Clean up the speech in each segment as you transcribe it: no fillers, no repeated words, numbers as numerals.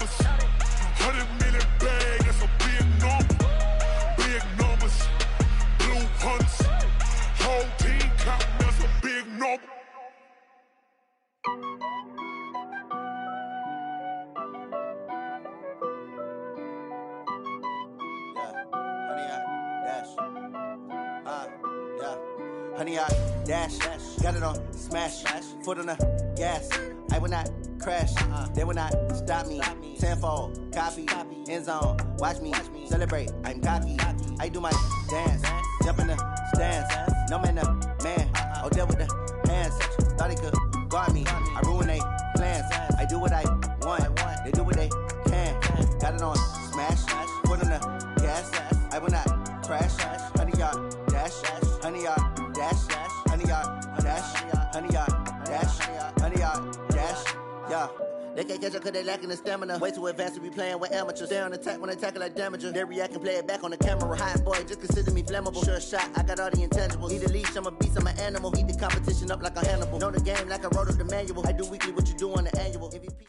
numbers. 100 million bag, that's a big number. Big numbers. Blue hunts. Whole team counting, that's a big number. Honey, I dash, got it on smash, foot on the gas. I will not crash, they will not stop me. Tenfold, copy, end zone, watch me celebrate. I'm cocky, I do my dance, jump in the stands. No man, the man, oh, deal with the hands. Thought he could guard me, I ruin they plans. I do what I want, they do what they can. Got it on smash, foot on the gas. I will not crash, honey, y'all dash, honey, y'all dash, honey, y'all dash, honey, y'all dash, honey, y'all dash, yeah. They can't catch up cause they lacking the stamina. Way too advanced to be playing with amateurs. Stay on attack when they tackle like damager. They react and play it back on the camera. Hot boy, just consider me flammable. Sure shot, I got all the intangibles. Need a leash, I'm a beast, I'm an animal. Heat the competition up like a Hannibal. Know the game like I wrote up the manual. I do weekly what you do on the annual. MVP.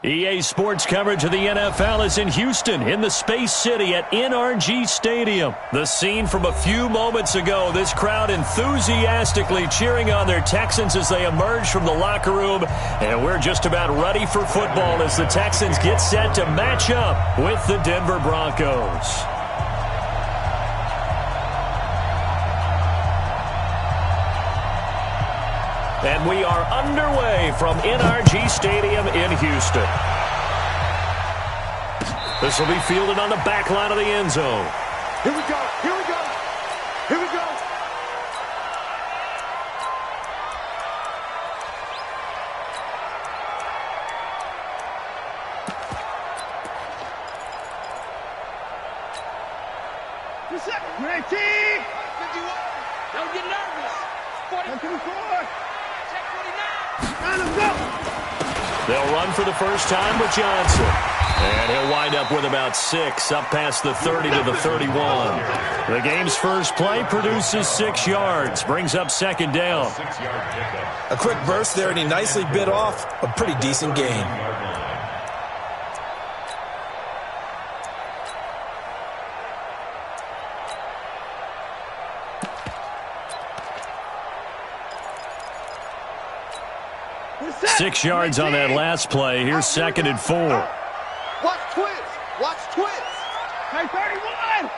EA Sports coverage of the NFL is in Houston, in the Space City at NRG Stadium. The scene from a few moments ago, this crowd enthusiastically cheering on their Texans as they emerge from the locker room. And we're just about ready for football as the Texans get set to match up with the Denver Broncos. And we are underway from NRG Stadium in Houston. This will be fielded on the back line of the end zone. Here we go, here we go, here we go. Great team! 51. Don't get nervous. 44. Check 49. They'll run for the first time with Johnson. And he'll wind up with about 6, up past the 30 to the 31. The game's first play produces 6 yards, brings up second down. A quick burst there, and he nicely bit off a pretty decent gain. Six yards on that last play. Here's second and 4. Watch twins. Watch twins. Hey, 31.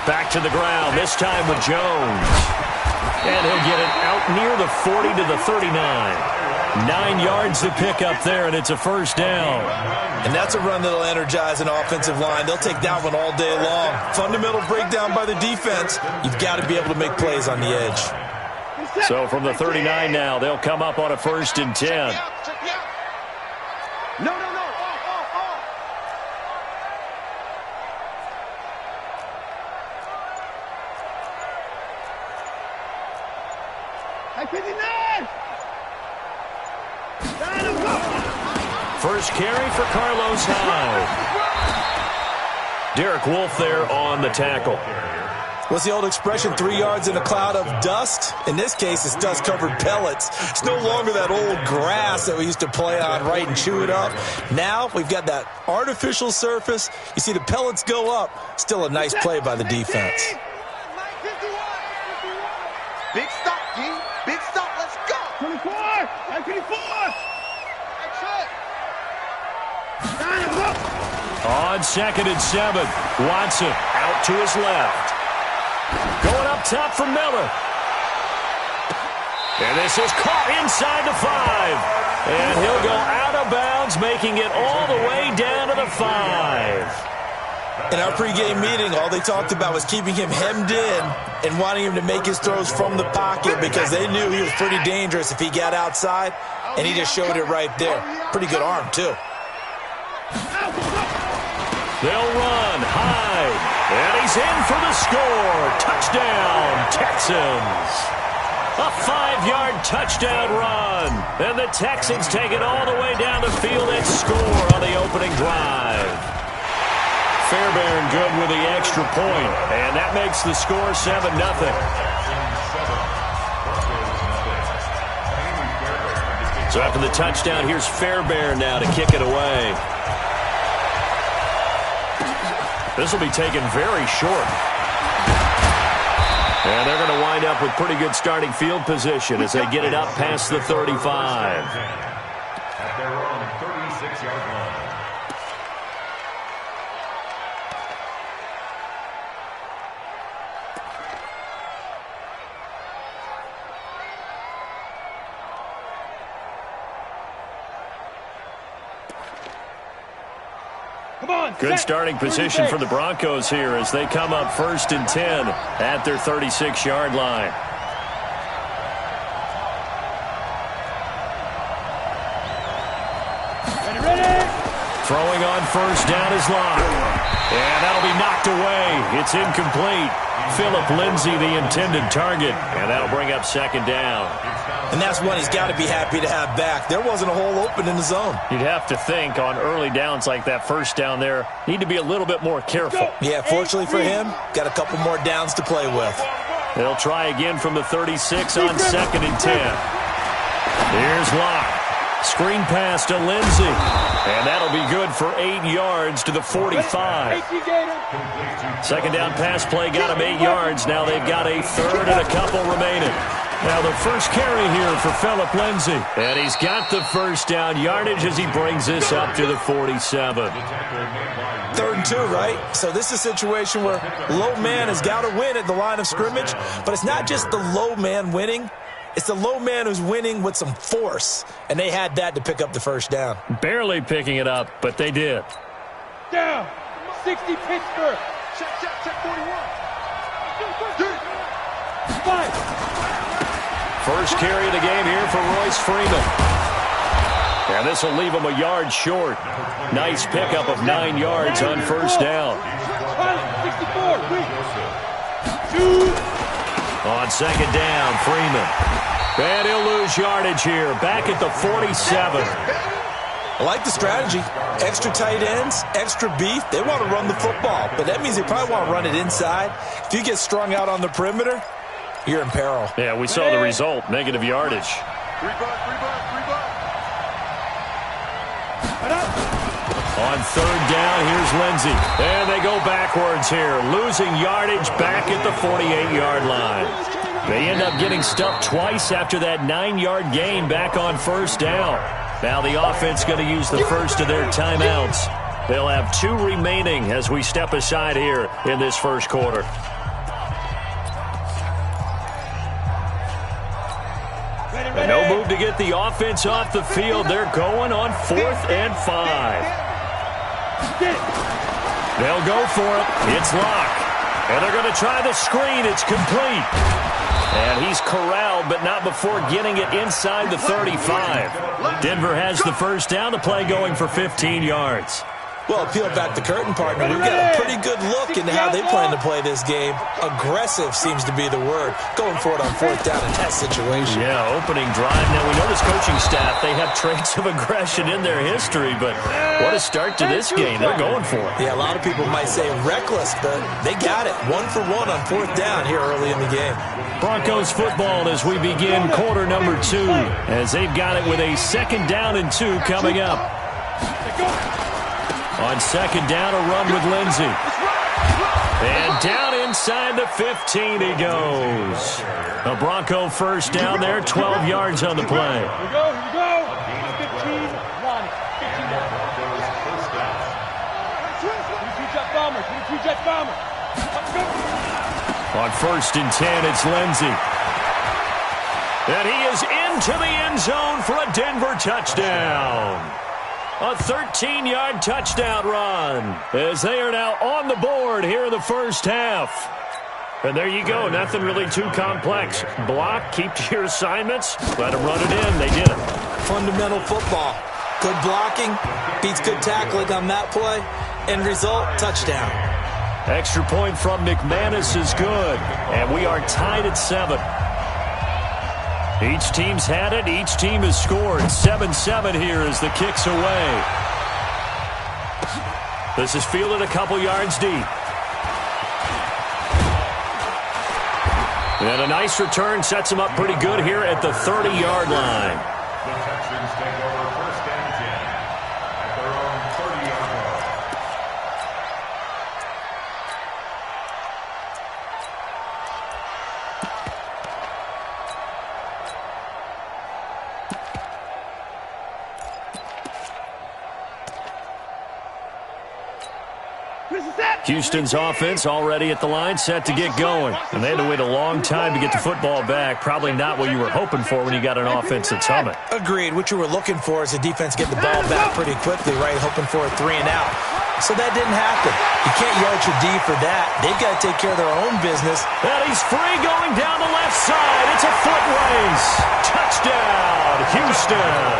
Back to the ground, this time with Jones. And he'll get it out near the 40 to the 39. 9 yards to pick up there, and it's a first down. And that's a run that'll energize an offensive line. They'll take that one all day long. Fundamental breakdown by the defense. You've got to be able to make plays on the edge. So from the 39 now, they'll come up on a first and 10. No. Hey, 59. First carry for Carlos Hyde. Derek Wolfe there on the tackle. What's the old expression, 3 yards in a cloud of dust? In this case, it's dust-covered pellets. It's no longer that old grass that we used to play on, right, and chew it up. Now we've got that artificial surface. You see the pellets go up. Still a nice play by the defense. Big stop, G. Big stop. Let's go. 24. 24. On second and 7, Watson out to his left. Going up top for Miller. And this is caught inside the 5. And he'll go out of bounds, making it all the way down to the 5. In our pregame meeting, all they talked about was keeping him hemmed in and wanting him to make his throws from the pocket because they knew he was pretty dangerous if he got outside, and he just showed it right there. Pretty good arm, too. They'll run Hyde, and he's in for the score. Touchdown, Texans. A 5-yard touchdown run. And the Texans take it all the way down the field and score on the opening drive. Fairbairn good with the extra point, and that makes the score 7-0. So after the touchdown, here's Fairbairn now to kick it away. This will be taken very short. And they're going to wind up with pretty good starting field position as they get it up past the 35. At their own 36-yard line. Good starting position for the Broncos here as they come up 1st and 10 at their 36-yard line. Throwing on 1st down is Locke. And that'll be knocked away. It's incomplete. Philip Lindsay, the intended target. And that'll bring up 2nd down. And that's one he's got to be happy to have back. There wasn't a hole open in the zone. You'd have to think on early downs like that 1st down there, need to be a little bit more careful. Yeah, fortunately for him, got a couple more downs to play with. They'll try again from the 36 on 2nd and 10. Here's Locke. Screen pass to Lindsay. And that'll be good for 8 yards to the 45. 2nd down pass play got him 8 yards. Now they've got a 3rd and a couple remaining. Now the first carry here for Philip Lindsay. And he's got the 1st down yardage as he brings this up to the 47. 3rd and 2, right? So this is a situation where low man has got to win at the line of scrimmage. But it's not just the low man winning. It's the low man who's winning with some force. And they had that to pick up the 1st down. Barely picking it up, but they did. Down. 60 Pittsburgh. Check 41. 5. First carry of the game here for Royce Freeman. And this will leave him a yard short. Nice pickup of 9 yards on 1st down. 64. On 2nd down, Freeman. And he'll lose yardage here. Back at the 47. I like the strategy. Extra tight ends, extra beef. They want to run the football, but that means they probably want to run it inside. If you get strung out on the perimeter, you're in peril. Yeah, we saw the result. Negative yardage. On 3rd down, here's Lindsay. And they go backwards here. Losing yardage back at the 48-yard line. They end up getting stuffed twice after that 9-yard gain back on 1st down. Now the offense going to use the first of their timeouts. They'll have 2 remaining as we step aside here in this 1st quarter. And no move to get the offense off the field. They're going on 4th and 5. They'll go for it. It's Locke. And they're going to try the screen. It's complete. And he's corralled, but not before getting it inside the 35. Denver has the 1st down. The play going for 15 yards. Well, peel back the curtain, partner. We've got a pretty good look into how they plan to play this game. Aggressive seems to be the word. Going for it on 4th down in that situation. Yeah, opening drive. Now, we know this coaching staff, they have traits of aggression in their history, but what a start to this game. They're going for it. Yeah, a lot of people might say reckless, but they got it. 1 for 1 on 4th down here early in the game. Broncos football as we begin quarter number 2, as they've got it with a 2nd down and 2 coming up. On 2nd down, a run with Lindsay. And down inside the 15 he goes. A Bronco 1st down there, 12 yards on the play. Here we go. 15, Ronnie. 15 down. 22-jet bomber. 22-jet bomber. On 1st and 10, it's Lindsay. And he is into the end zone for a Denver touchdown. A 13-yard touchdown run as they are now on the board here in the 1st half. And there you go. Nothing really too complex. Block, keep to your assignments, let them run it in. They did it. Fundamental football. Good blocking, beats good tackling on that play. End result, touchdown. Extra point from McManus is good. And we are tied at 7. Each team's had it. Each team has scored. 7-7 here as the kick's away. This is fielded a couple yards deep. And a nice return sets him up pretty good here at the 30-yard line. The Texans take over 1st and 10 at their own 30-yard line. Houston's offense already at the line, set to get going. And they had to wait a long time to get the football back. Probably not what you were hoping for when you got an offense that's humming. Agreed. What you were looking for is the defense getting the ball back pretty quickly, right? Hoping for a 3 and out. So that didn't happen. You can't yell at your D for that. They've got to take care of their own business. And he's free going down the left side. It's a foot race. Touchdown, Houston.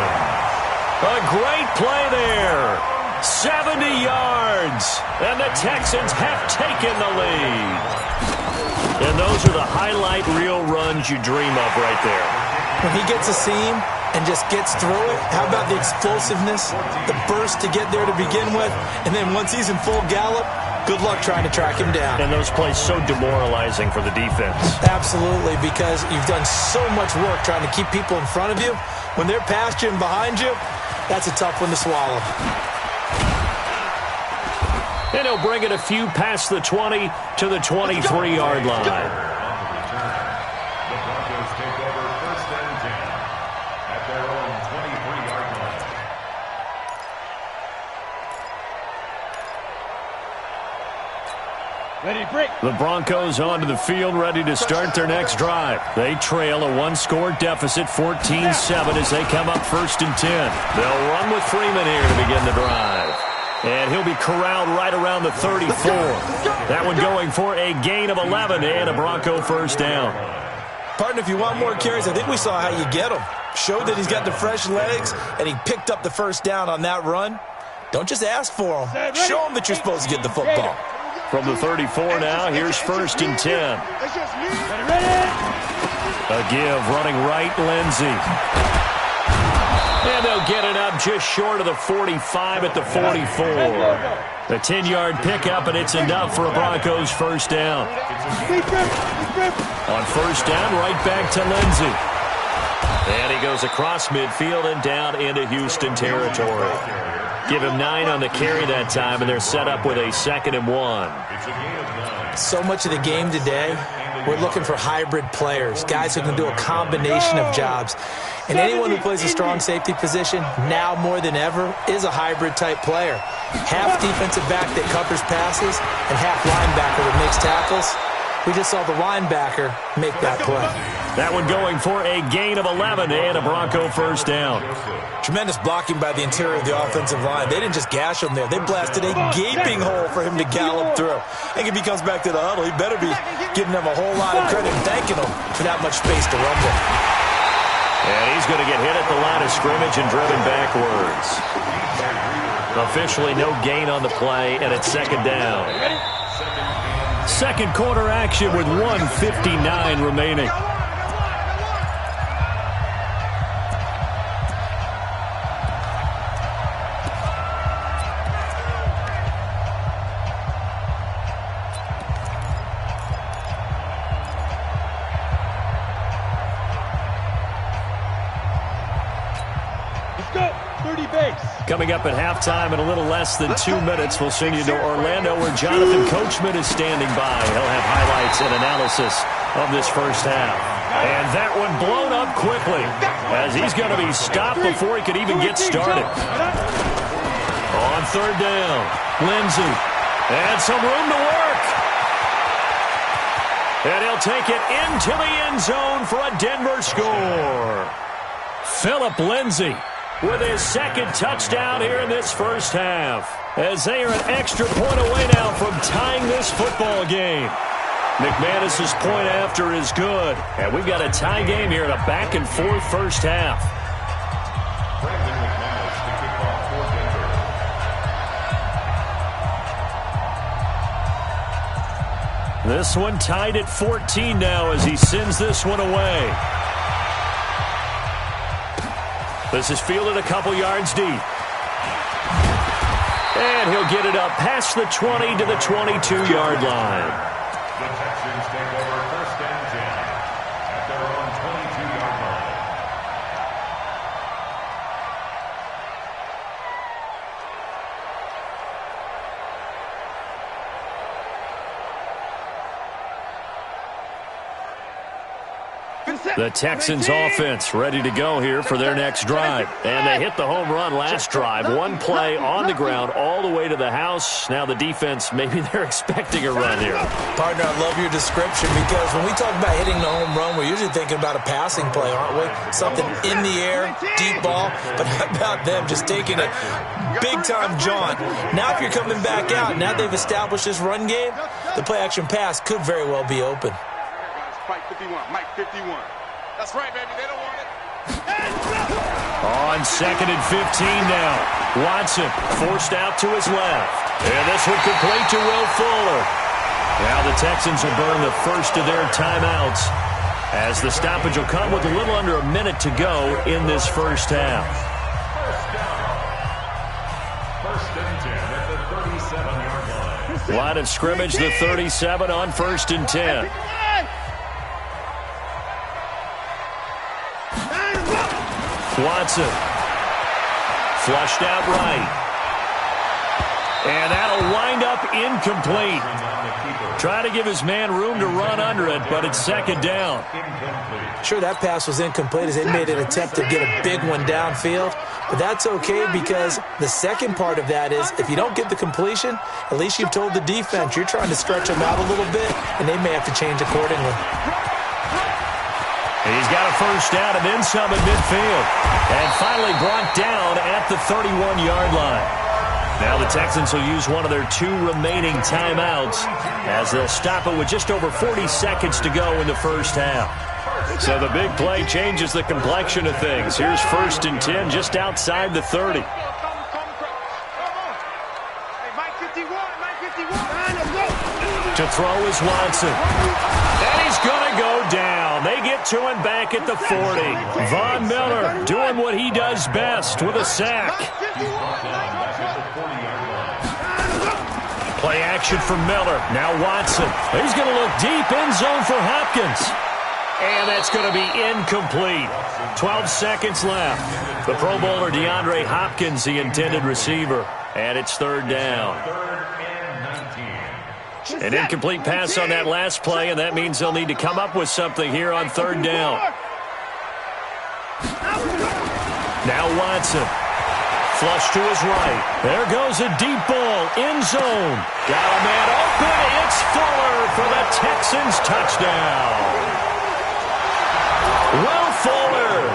A great play there. 70 yards, and the Texans have taken the lead. And those are the highlight reel runs you dream of right there. When he gets a seam and just gets through it, how about the explosiveness, the burst to get there to begin with, and then once he's in full gallop, good luck trying to track him down. And those plays so demoralizing for the defense. Absolutely, because you've done so much work trying to keep people in front of you. When they're past you and behind you, that's a tough one to swallow. And he'll bring it a few past the 20 to the 23-yard line. The Broncos take over 1st and 10 at their own 23-yard line. Ready to break. The Broncos onto the field, ready to start their next drive. They trail a one-score deficit, 14-7, as they come up 1st and 10. They'll run with Freeman here to begin the drive. And he'll be corralled right around the 34. That one going for a gain of 11 and a Bronco 1st down. Partner, if you want more carries, I think we saw how you get them. Showed that he's got the fresh legs, and he picked up the 1st down on that run. Don't just ask for them. Show them that you're supposed to get the football. From the 34 now, here's 1st and 10. A give running right, Lindsey. And they'll get it up just short of the 45 at the 44. A 10-yard pickup, and it's enough for a Broncos 1st down. On 1st down, right back to Lindsey. And he goes across midfield and down into Houston territory. Give him 9 on the carry that time, and they're set up with a 2nd and 1. So much of the game today, we're looking for hybrid players, guys who can do a combination of jobs. And anyone who plays a strong safety position, now more than ever, is a hybrid-type player. Half defensive back that covers passes and half linebacker that makes tackles. We just saw the linebacker make that play. That one going for a gain of 11 and a Bronco 1st down. Tremendous blocking by the interior of the offensive line. They didn't just gash him there. They blasted a gaping hole for him to gallop through. And if he comes back to the huddle, he better be giving them a whole lot of credit and thanking them for that much space to run with. And he's going to get hit at the line of scrimmage and driven backwards. Officially no gain on the play, and it's 2nd down. 2nd quarter action with 1:59 remaining. Coming up at halftime in a little less than 2 minutes, we'll send you to Orlando where Jonathan Coachman is standing by. He'll have highlights and analysis of this 1st half. And that one blown up quickly as he's going to be stopped before he could even get started. On 3rd down, Lindsey. And some room to work. And he'll take it into the end zone for a Denver score. Philip Lindsey with his 2nd touchdown here in this 1st half, as they are an extra point away now from tying this football game. McManus's point after is good, and we've got a tie game here in a back-and-forth 1st half. This one tied at 14 now as he sends this one away. This is fielded a couple yards deep. And he'll get it up past the 20 to the 22-yard line. The Texans take over 1st and 10 at their own 22-yard line. The Texans offense ready to go here for their next drive. And they hit the home run last drive. One play on the ground all the way to the house. Now the defense, maybe they're expecting a run here. Partner, I love your description because when we talk about hitting the home run, we're usually thinking about a passing play, aren't we? Something in the air, deep ball. But how about them just taking a big-time jaunt? Now if you're coming back out, now they've established this run game, the play-action pass could very well be open. Mike 51, Mike 51. That's right, baby. They don't want it. On 2nd and 15 now. Watson forced out to his left. And this one complete to Will Fuller. Now the Texans will burn the first of their timeouts as the stoppage will come with a little under a minute to go in this first half. First and 10 at the 37-yard line. Line of scrimmage, the 37 on 1st and 10. Watson flushed out right. And that'll wind up incomplete. Try to give his man room to run under it, but it's 2nd down. Sure, that pass was incomplete as they made an attempt to get a big one downfield. But that's okay because the second part of that is if you don't get the completion, at least you've told the defense you're trying to stretch them out a little bit, and they may have to change accordingly. He's got a first down and then some at midfield. And finally brought down at the 31-yard line. Now the Texans will use one of their 2 remaining timeouts as they'll stop it with just over 40 seconds to go in the first half. So the big play changes the complexion of things. Here's 1st and 10 just outside the 30. To throw is Watson. And he's going to go down. They get to him back at the 40. Von Miller doing what he does best with a sack. Play action for Miller. Now Watson. He's going to look deep in zone for Hopkins. And that's going to be incomplete. 12 seconds left. The Pro Bowler DeAndre Hopkins, the intended receiver. And it's 3rd down. An incomplete pass on that last play, and that means they'll need to come up with something here on 3rd down. Now Watson. Flush to his right. There goes a deep ball. End zone. Got a man open. It's Fuller for the Texans touchdown. Will Fuller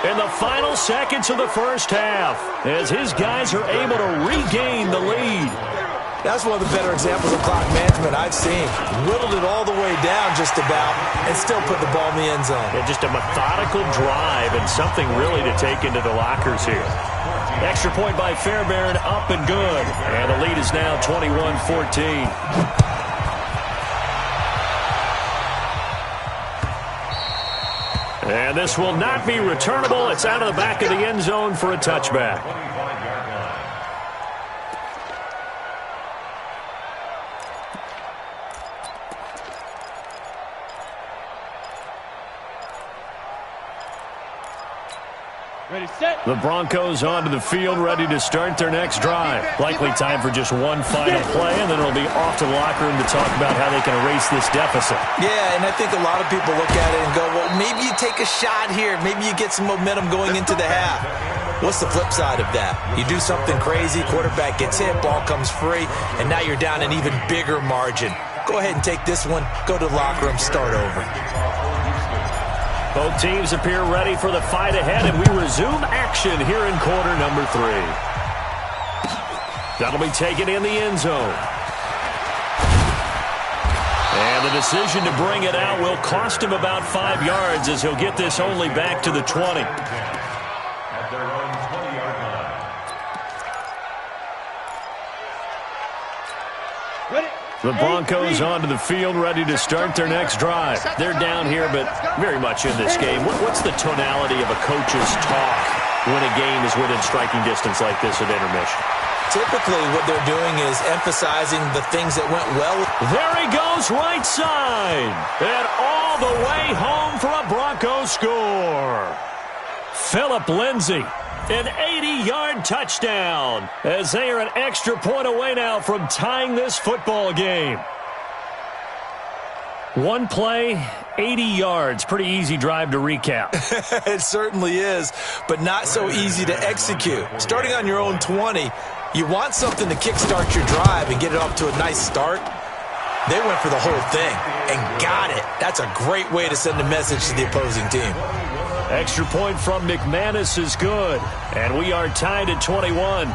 in the final seconds of the first half as his guys are able to regain the lead. That's one of the better examples of clock management I've seen. Whittled it all the way down just about and still put the ball in the end zone. Yeah, just a methodical drive and something really to take into the lockers here. Extra point by Fairbairn, up and good. And the lead is now 21-14. And this will not be returnable. It's out of the back of the end zone for a touchback. The Broncos onto the field, ready to start their next drive. Likely time for just one final play, and then it'll be off to the locker room to talk about how they can erase this deficit. Yeah, and I think a lot of people look at it and go, well, maybe you take a shot here. Maybe you get some momentum going into the half. What's the flip side of that? You do something crazy, quarterback gets hit, ball comes free, and now you're down an even bigger margin. Go ahead and take this one, go to the locker room, start over. Both teams appear ready for the fight ahead, and we resume action here in quarter number 3. That'll be taken in the end zone. And the decision to bring it out will cost him about 5 yards as he'll get this only back to the 20. At their own 20-yard line. The Broncos onto the field, ready to start their next drive. They're down here, but very much in this game. What's the tonality of a coach's talk when a game is within striking distance like this at intermission? Typically, what they're doing is emphasizing the things that went well. There he goes, right side. And all the way home for a Broncos score. Phillip Lindsay. An 80-yard touchdown as they are an extra point away now from tying this football game. One play 80 yards. Pretty easy drive to recap. It certainly is, but not so easy to execute. Starting on your own 20, you want something to kickstart your drive and get it off to a nice start. They went for the whole thing and got it. That's a great way to send a message to the opposing team. Extra point from McManus is good, and we are tied at 21.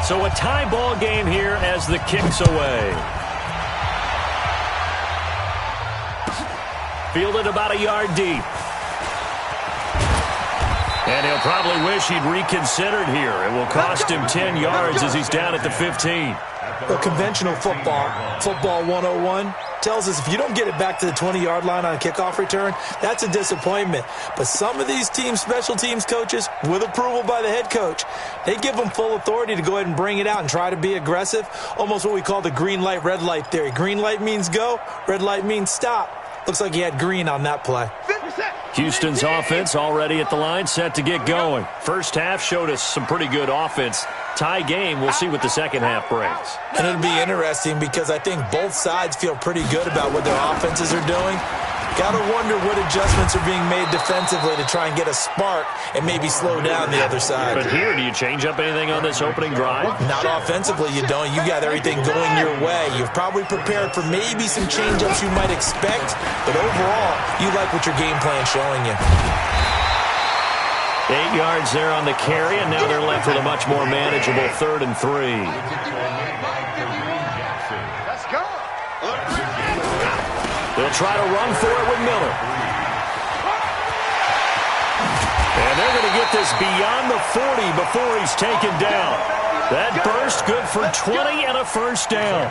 So a tie ball game here as the kick's away. Fielded about a yard deep. And he'll probably wish he'd reconsidered here. It will cost him 10 yards as he's down at the 15. Well, conventional football 101, tells us if you don't get it back to the 20-yard line on a kickoff return, that's a disappointment. But some of these teams, special teams coaches, with approval by the head coach, they give them full authority to go ahead and bring it out and try to be aggressive, almost what we call the green light, red light theory. Green light means go, red light means stop. Looks like he had green on that play. Houston's offense already at the line, set to get going. First half showed us some pretty good offense. Tie game, we'll see what the second half brings. And it'll be interesting because I think both sides feel pretty good about what their offenses are doing. Got to wonder what adjustments are being made defensively to try and get a spark and maybe slow down the other side. But here, do you change up anything on this opening drive? Not offensively, you don't. You got everything going your way. You've probably prepared for maybe some change-ups you might expect, but overall, you like what your game plan's showing you. 8 yards there on the carry, and now they're left with a much more manageable 3rd and 3. Let's go. They'll try to run for it with Miller. And they're going to get this beyond the 40 before he's taken down. That burst good for 20 and a first down.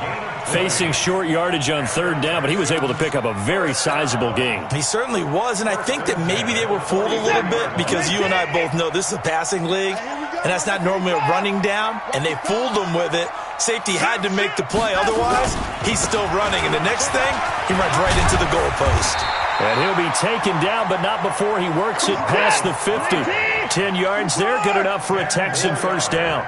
Facing short yardage on 3rd down, but he was able to pick up a very sizable gain. He certainly was, and I think that maybe they were fooled a little bit because you and I both know this is a passing league, and that's not normally a running down, and they fooled him with it. Safety had to make the play. Otherwise, he's still running, and the next thing, he runs right into the goalpost. And he'll be taken down, but not before he works it past the 50. 10 yards there, good enough for a Texan first down.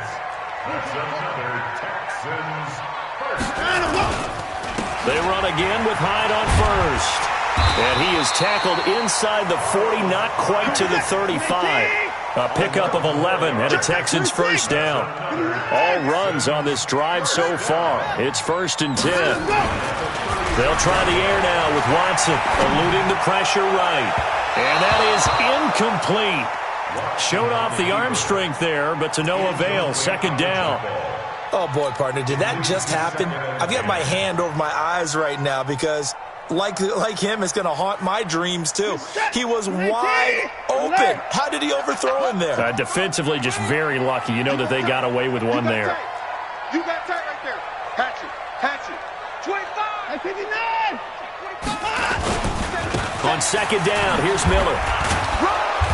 They run again with Hyde on first. And he is tackled inside the 40, not quite to the 35. A pickup of 11 and a Texans first down. All runs on this drive so far. It's 1st and 10. They'll try the air now with Watson, eluding the pressure right. And that is incomplete. Showed off the arm strength there, but to no avail. 2nd down. Oh, boy, partner, did that just happen? I've got my hand over my eyes right now because, like him, it's going to haunt my dreams, too. He was wide open. How did he overthrow him there? Defensively, just very lucky. You know that they got away with one there. You got tight right there. Hatch it. 25. 59. On 2nd down, here's Miller.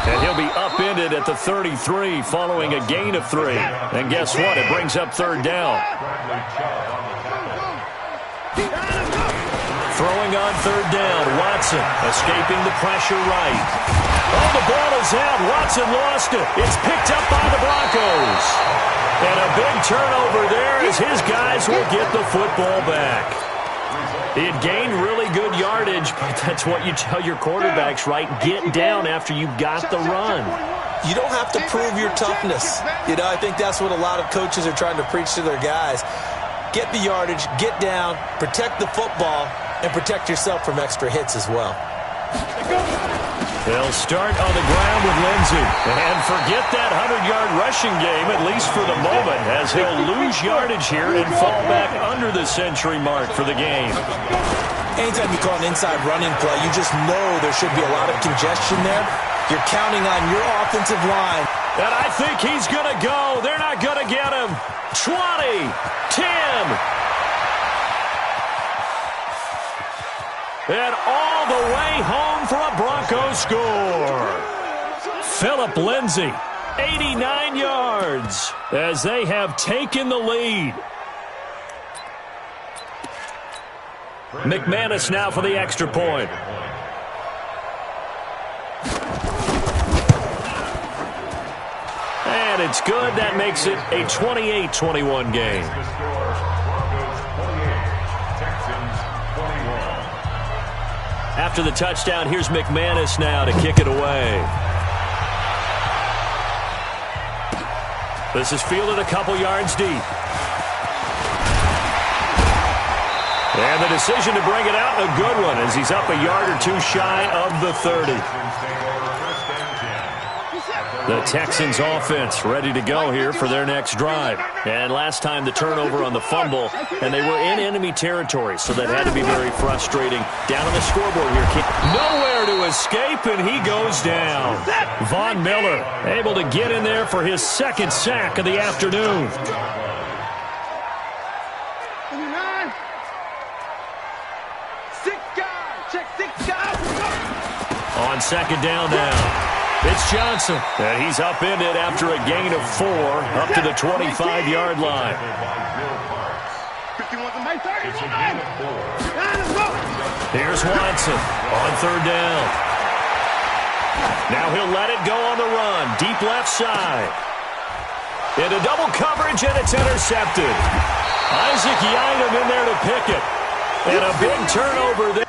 And he'll be upended at the 33 following a gain of 3. And guess what? It brings up 3rd down. Throwing on 3rd down, Watson escaping the pressure right. Oh, the ball is out. Watson lost it. It's picked up by the Broncos. And a big turnover there as his guys will get the football back. He had gained really good yardage, but that's what you tell your quarterbacks, right? Get down after you got the run. You don't have to prove your toughness. You know, I think that's what a lot of coaches are trying to preach to their guys. Get the yardage, get down, protect the football, and protect yourself from extra hits as well. They'll start on the ground with Lindsey. And forget that 100-yard rushing game, at least for the moment, as he'll lose yardage here and fall back under the century mark for the game. Anytime you call an inside running play, you just know there should be a lot of congestion there. You're counting on your offensive line. And I think he's going to go. They're not going to get him. 20, 10. And all the way home for a Broncos score. Phillip Lindsay, 89 yards, as they have taken the lead. McManus now for the extra point. And And it's good. That makes it a 28-21 game. The score, Broncos 28, Texans 21. After the touchdown, here's McManus now to kick it away. This is fielded a couple yards deep. And the decision to bring it out, a good one, as he's up a yard or two shy of the 30. The Texans offense ready to go here for their next drive. And last time the turnover on the fumble, and they were in enemy territory, so that had to be very frustrating. Down on the scoreboard here. Nowhere to escape, and he goes down. Von Miller able to get in there for his second sack of the afternoon. On second down now. It's Johnson, and he's upended after a gain of 4 up to the 25-yard line. Here's Watson on third down. Now he'll let it go on the run, deep left side. Into double coverage, and it's intercepted. Isaac Yiadom in there to pick it. And a big turnover there.